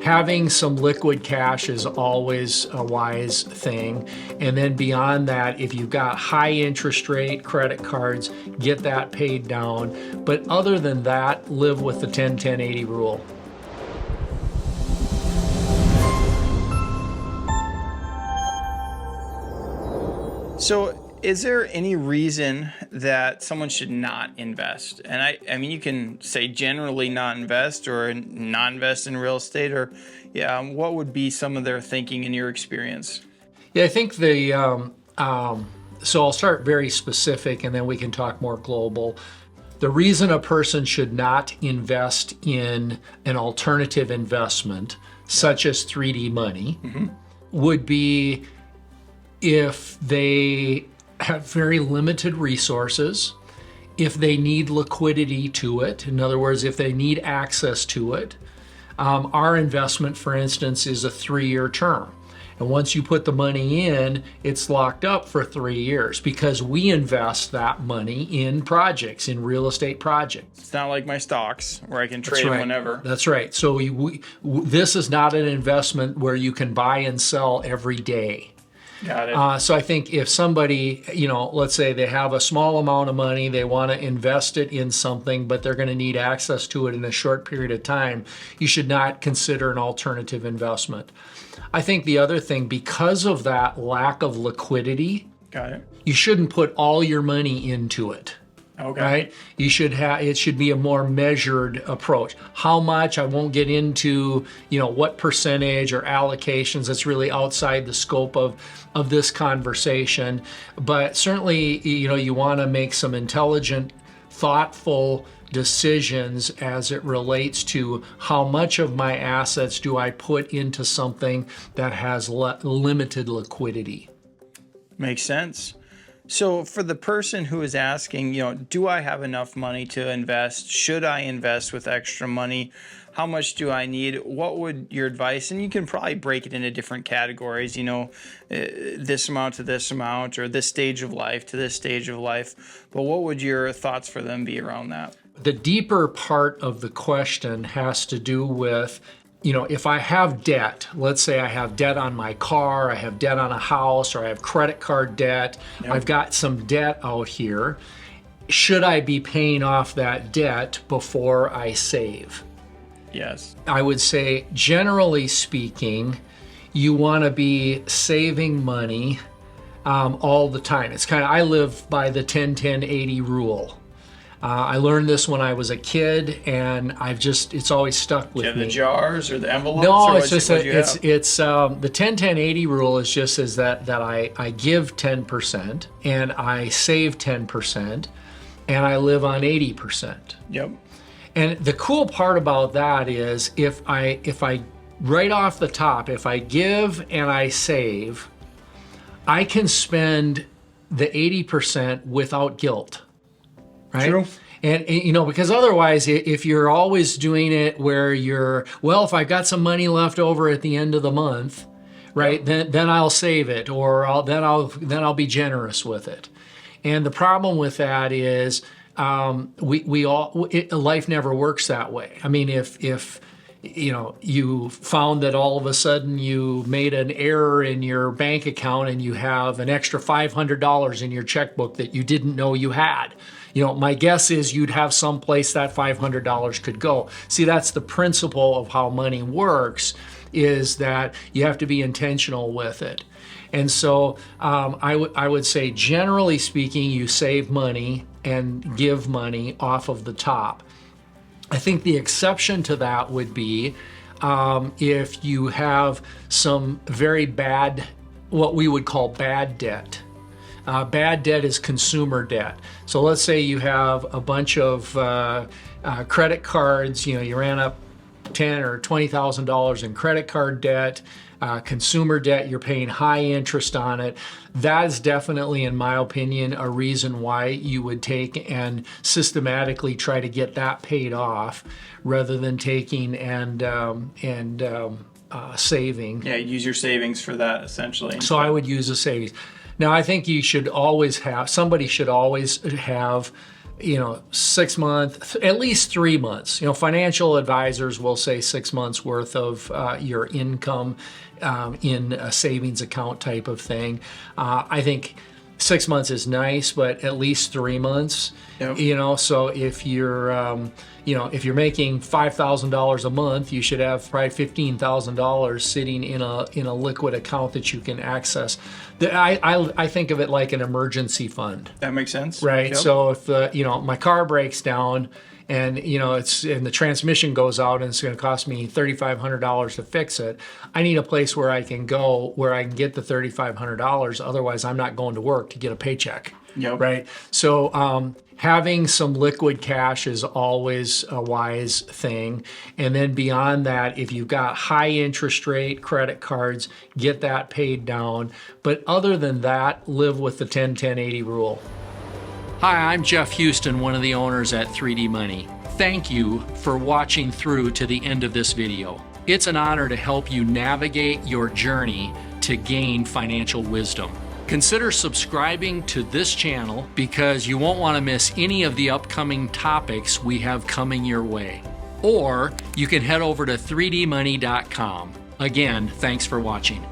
Having some liquid cash is always a wise thing. And then beyond that, if you've got high interest rate credit cards, get that paid down. But other than that, live with the 10-10-80 rule. So is there any reason that someone should not invest? And I mean, you can say generally not invest or not invest in real estate, or what would be some of their thinking in your experience? Yeah, I think so I'll start very specific and then we can talk more global. The reason a person should not invest in an alternative investment, such as 3D money, would be if they have very limited resources, if they need liquidity to it. In other words, if they need access to it. Our investment, for instance, is a 3-year term. And once you put the money in, it's locked up for 3 years because we invest that money in projects, in real estate projects. It's not like my stocks where I can trade whenever. That's right. So this is not an investment where you can buy and sell every day. Got it. So I think if somebody, let's say they have a small amount of money, they want to invest it in something, but they're going to need access to it in a short period of time, you should not consider an alternative investment. I think the other thing, because of that lack of liquidity, Got it. You shouldn't put all your money into it. Okay. Right? It should be a more measured approach. How much, I won't get into, what percentage or allocations. That's really outside the scope of this conversation. But certainly, you want to make some intelligent, thoughtful decisions as it relates to how much of my assets do I put into something that has limited liquidity. Makes sense. So for the person who is asking, do I have enough money to invest? Should I invest with extra money? How much do I need? What would your advice, and you can probably break it into different categories, this amount to this amount, or this stage of life to this stage of life. But what would your thoughts for them be around that? The deeper part of the question has to do with, if I have debt, let's say I have debt on my car, I have debt on a house, or I have credit card debt, I've got some debt out here. Should I be paying off that debt before I save? Yes. I would say, generally speaking, you want to be saving money all the time. It's I live by the 10-10-80 rule. I learned this when I was a kid, and it's always stuck with me. Do you have the jars or the envelopes? No, it's just the 10-10-80 rule is just as that I give 10% and I save 10% and I live on 80%. Yep. And the cool part about that is if I right off the top, if I give and I save, I can spend the 80% without guilt. Right? True. And because otherwise, if you're always doing it where if I've got some money left over at the end of the month, right, then I'll save it, or I'll be generous with it. And the problem with that is life never works that way. I mean, if you found that all of a sudden you made an error in your bank account and you have an extra $500 in your checkbook that you didn't know you had, my guess is you'd have some place that $500 could go. See, that's the principle of how money works, is that you have to be intentional with it. And so I would say, generally speaking, you save money and give money off of the top. I think the exception to that would be if you have some very bad, what we would call bad debt. Bad debt is consumer debt. So let's say you have a bunch of credit cards, you ran up $10,000 or $20,000 in credit card debt, consumer debt, you're paying high interest on it. That is definitely, in my opinion, a reason why you would take and systematically try to get that paid off rather than taking and saving. Yeah, use your savings for that, essentially. So I would use a savings. Now, I think somebody should always have 6 months, at least 3 months. Financial advisors will say 6 months worth of your income in a savings account type of thing. I think 6 months is nice, but at least 3 months. Yep. So if you're if you're making $5,000 a month, you should have probably $15,000 sitting in a liquid account that you can access. I think of it like an emergency fund. That makes sense. Right. Yep. So if my car breaks down and the transmission goes out and it's going to cost me $3,500 to fix it, I need a place where I can go where I can get the $3,500. Otherwise, I'm not going to work to get a paycheck. Yep. Right. So having some liquid cash is always a wise thing. And then beyond that, if you've got high interest rate credit cards, get that paid down. But other than that, live with the 10-10-80 rule. Hi, I'm Jeff Houston, one of the owners at 3D Money. Thank you for watching through to the end of this video. It's an honor to help you navigate your journey to gain financial wisdom. Consider subscribing to this channel because you won't want to miss any of the upcoming topics we have coming your way. Or you can head over to 3dmoney.com. Again, thanks for watching.